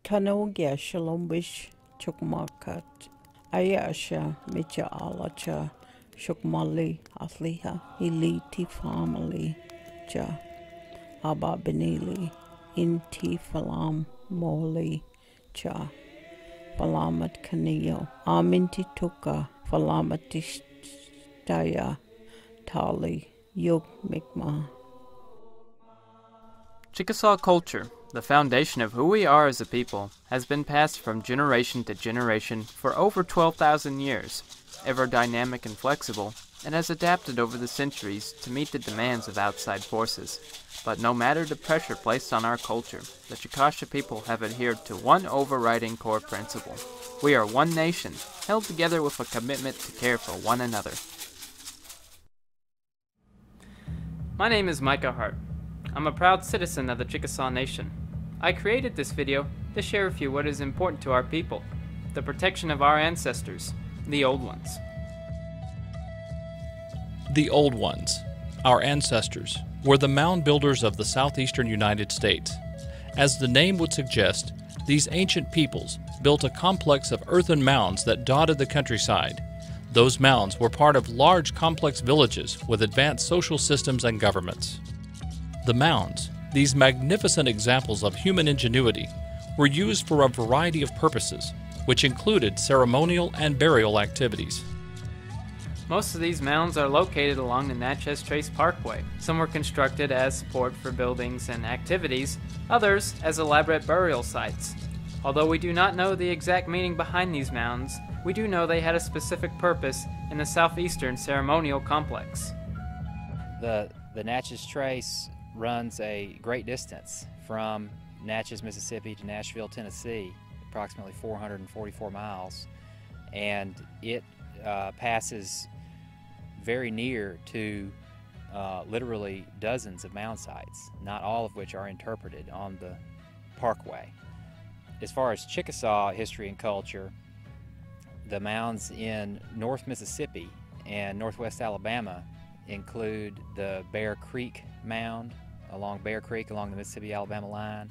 Kanogia Shalombish Chukmakat Ayasha Micha Alacha Shukmali Atliha Iliti Family Ja Abba Benili Inti Falam Moli Cha Falamat Kanio Aminti Tuka Falamatistaya Tali Yuk Mikma. Chickasaw culture, the foundation of who we are as a people, has been passed from generation to generation for over 12,000 years, ever dynamic and flexible, and has adapted over the centuries to meet the demands of outside forces. But no matter the pressure placed on our culture, the Chickasaw people have adhered to one overriding core principle. We are one nation, held together with a commitment to care for one another. My name is Micah Hart. I'm a proud citizen of the Chickasaw Nation. I created this video to share with you what is important to our people, the protection of our ancestors, the old ones. The old ones, our ancestors, were the mound builders of the southeastern United States. As the name would suggest, these ancient peoples built a complex of earthen mounds that dotted the countryside. Those mounds were part of large complex villages with advanced social systems and governments. The mounds, these magnificent examples of human ingenuity, were used for a variety of purposes, which included ceremonial and burial activities. Most of these mounds are located along the Natchez Trace Parkway. Some were constructed as support for buildings and activities, others as elaborate burial sites. Although we do not know the exact meaning behind these mounds, we do know they had a specific purpose in the southeastern ceremonial complex. The Natchez Trace runs a great distance from Natchez, Mississippi to Nashville, Tennessee, approximately 444 miles, and it passes very near to literally dozens of mound sites, not all of which are interpreted on the parkway. As far as Chickasaw history and culture, the mounds in North Mississippi and Northwest Alabama include the Bear Creek Mound along Bear Creek along the Mississippi-Alabama line,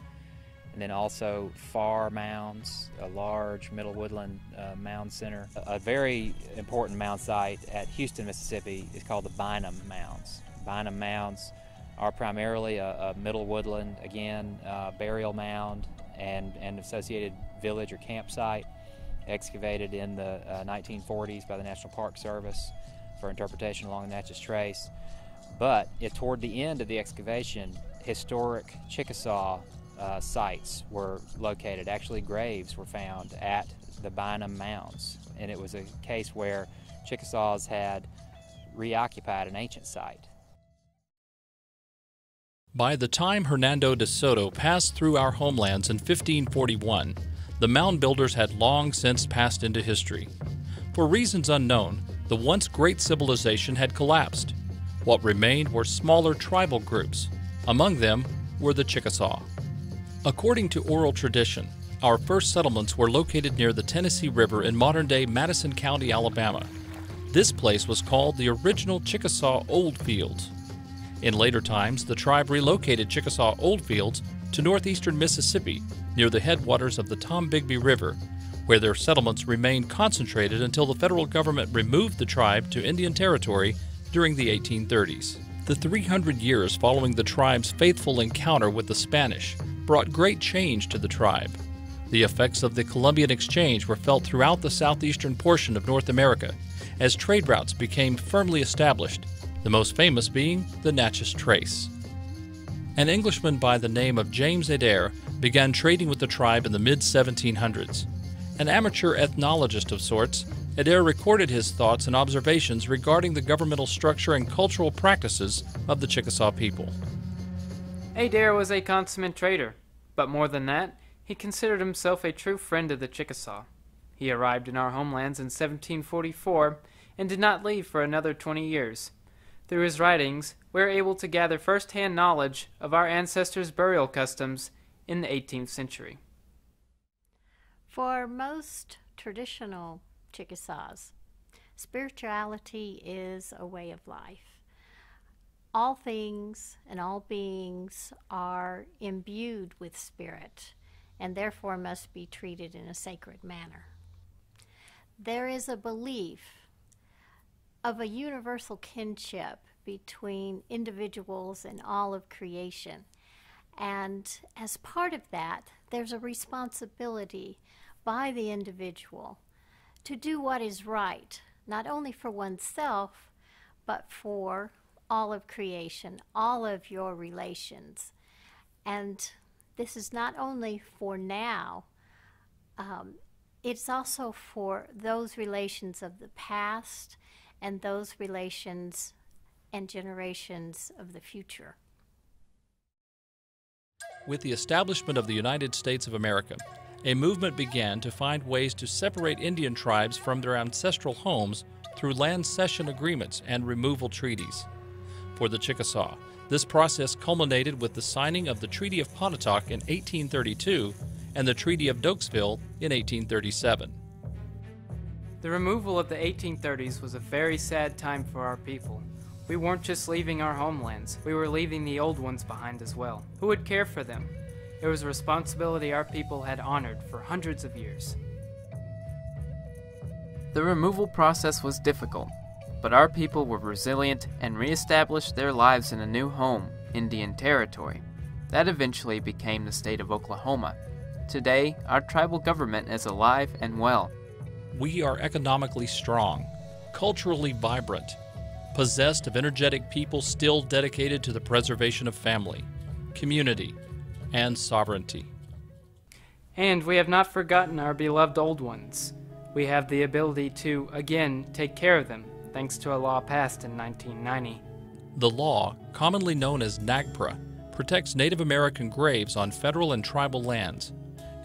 and then also Farr Mounds, a large middle woodland mound center. A very important mound site at Houston, Mississippi is called the Bynum Mounds. Bynum Mounds are primarily a middle woodland, again, burial mound and associated village or campsite excavated in the 1940s by the National Park Service for interpretation along the Natchez Trace. But toward the end of the excavation, historic Chickasaw sites were located. Actually, graves were found at the Bynum Mounds, and it was a case where Chickasaws had reoccupied an ancient site. By the time Hernando de Soto passed through our homelands in 1541, the mound builders had long since passed into history. For reasons unknown, the once great civilization had collapsed. What remained were smaller tribal groups. Among them were the Chickasaw. According to oral tradition, our first settlements were located near the Tennessee River in modern-day Madison County, Alabama. This place was called the original Chickasaw Oldfields. In later times, the tribe relocated Chickasaw Oldfields to northeastern Mississippi, near the headwaters of the Tombigbee River, where their settlements remained concentrated until the federal government removed the tribe to Indian Territory during the 1830s. The 300 years following the tribe's faithful encounter with the Spanish brought great change to the tribe. The effects of the Columbian Exchange were felt throughout the southeastern portion of North America as trade routes became firmly established, the most famous being the Natchez Trace. An Englishman by the name of James Adair began trading with the tribe in the mid-1700s. An amateur ethnologist of sorts, Adair recorded his thoughts and observations regarding the governmental structure and cultural practices of the Chickasaw people. Adair was a consummate trader, but more than that, he considered himself a true friend of the Chickasaw. He arrived in our homelands in 1744 and did not leave for another 20 years. Through his writings, we are able to gather first-hand knowledge of our ancestors' burial customs in the 18th century. For most traditional Chickasaws, spirituality is a way of life. All things and all beings are imbued with spirit, and therefore must be treated in a sacred manner. There is a belief of a universal kinship between individuals and all of creation. And as part of that, there's a responsibility by the individual to do what is right, not only for oneself, but for all of creation, all of your relations. And this is not only for now, it's also for those relations of the past and those relations and generations of the future. With the establishment of the United States of America, a movement began to find ways to separate Indian tribes from their ancestral homes through land cession agreements and removal treaties. For the Chickasaw, this process culminated with the signing of the Treaty of Pontotoc in 1832 and the Treaty of Dokesville in 1837. The removal of the 1830s was a very sad time for our people. We weren't just leaving our homelands, we were leaving the old ones behind as well. Who would care for them? It was a responsibility our people had honored for hundreds of years. The removal process was difficult, but our people were resilient and reestablished their lives in a new home, Indian Territory. That eventually became the state of Oklahoma. Today, our tribal government is alive and well. We are economically strong, culturally vibrant, possessed of energetic people still dedicated to the preservation of family, community, and sovereignty. And we have not forgotten our beloved old ones. We have the ability to, again, take care of them, thanks to a law passed in 1990. The law, commonly known as NAGPRA, protects Native American graves on federal and tribal lands.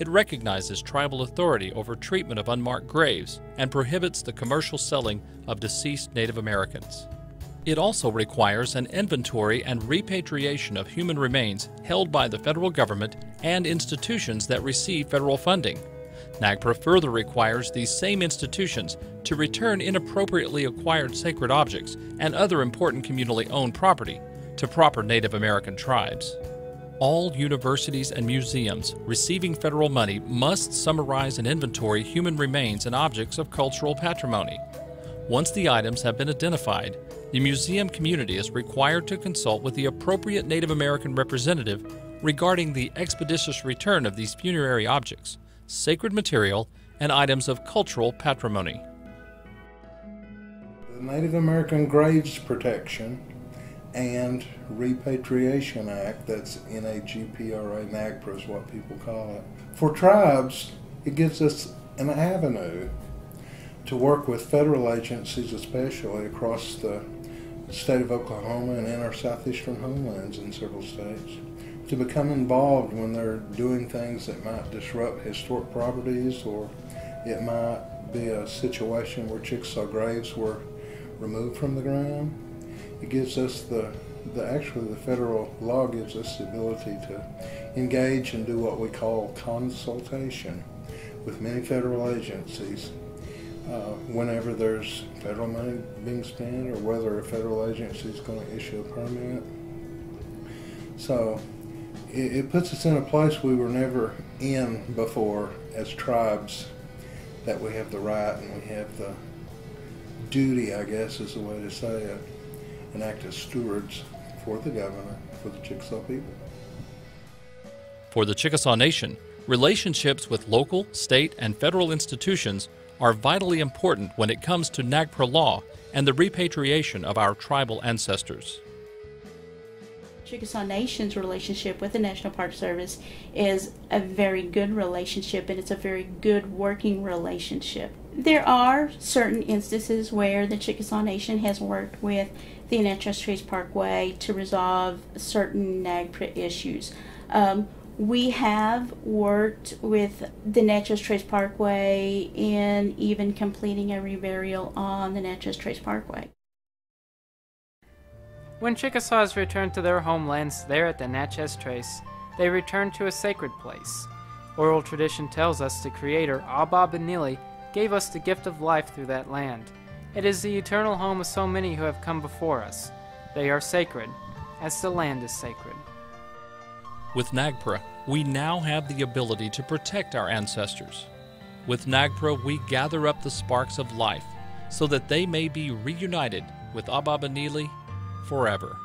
It recognizes tribal authority over treatment of unmarked graves and prohibits the commercial selling of deceased Native Americans. It also requires an inventory and repatriation of human remains held by the federal government and institutions that receive federal funding. NAGPRA further requires these same institutions to return inappropriately acquired sacred objects and other important communally owned property to proper Native American tribes. All universities and museums receiving federal money must summarize and inventory human remains and objects of cultural patrimony. Once the items have been identified, the museum community is required to consult with the appropriate Native American representative regarding the expeditious return of these funerary objects, sacred material, and items of cultural patrimony. The Native American Graves Protection and Repatriation Act, that's NAGPRA, NAGPRA is what people call it. For tribes, it gives us an avenue to work with federal agencies, especially across the state of Oklahoma and in our southeastern homelands in several states, to become involved when they're doing things that might disrupt historic properties, or it might be a situation where Chickasaw graves were removed from the ground. It gives us actually the federal law gives us the ability to engage and do what we call consultation with many federal agencies whenever there's federal money being spent or whether a federal agency is going to issue a permit. So it puts us in a place we were never in before as tribes, that we have the right and we have the duty, I guess is the way to say it, and act as stewards for the government, for the Chickasaw people. For the Chickasaw Nation, relationships with local, state, and federal institutions are vitally important when it comes to NAGPRA law and the repatriation of our tribal ancestors. Chickasaw Nation's relationship with the National Park Service is a very good relationship, and it's a very good working relationship. There are certain instances where the Chickasaw Nation has worked with the Natchez Trace Parkway to resolve certain NAGPRA issues. We have worked with the Natchez Trace Parkway in even completing a reburial on the Natchez Trace Parkway. When Chickasaws returned to their homelands there at the Natchez Trace, they returned to a sacred place. Oral tradition tells us the Creator, Abba Benili, gave us the gift of life through that land. It is the eternal home of so many who have come before us. They are sacred, as the land is sacred. With NAGPRA, we now have the ability to protect our ancestors. With NAGPRA, we gather up the sparks of life so that they may be reunited with Ababanili forever.